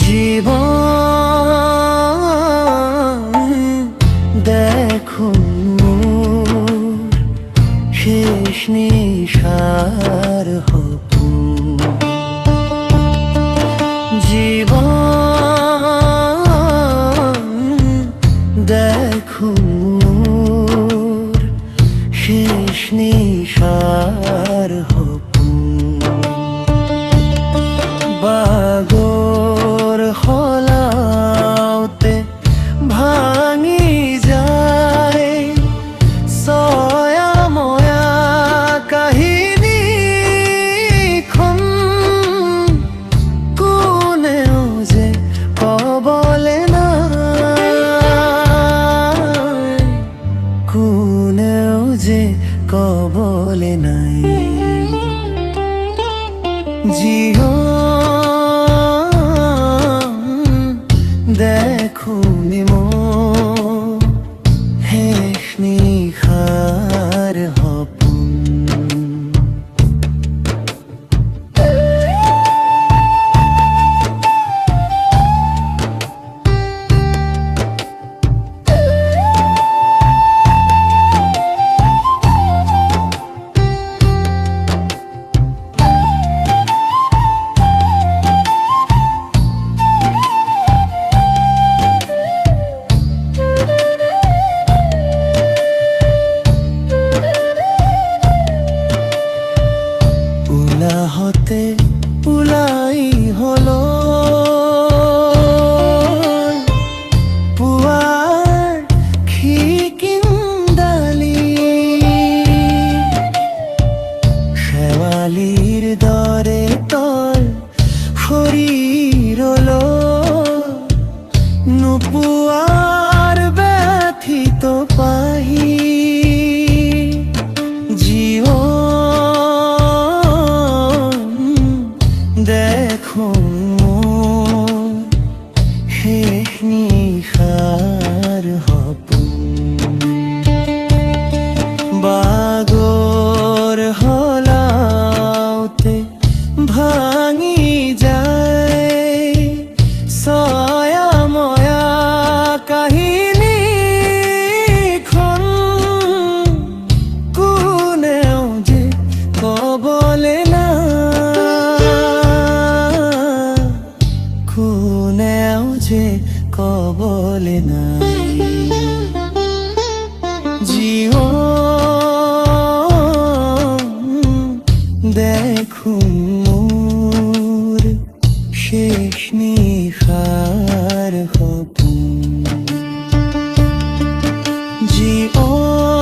জীবন দেখো শেষ নিশার হপু। জীবন দেখো শেষ নিশার হপু। বাগর হলাওতে ভাঙি যায় সয়া ময়া কাহিনী খন। কোনেও যে কবলে নাই, কোনেও যে কবলে নাই। দেখো মোর শেষ নিশাৰ সপোন। উলাহতে উলাই হলো পুৱাৰ খিকিন্দালি। শেৱালিৰ দৰে তল শৰীৰলো নোপোৱাৰ ব্যথিত পাহি। দেখো শেষ নিশাৰ সপোন। বাগৰ হলাওতে ভাঙি যায় সয়া ময়া কাহিনী খন। কোনেও যে কবলে কোনেও যে কবলে নাই। জীবন দেখো মোর শেষ নিশাৰ সপোন। জীবন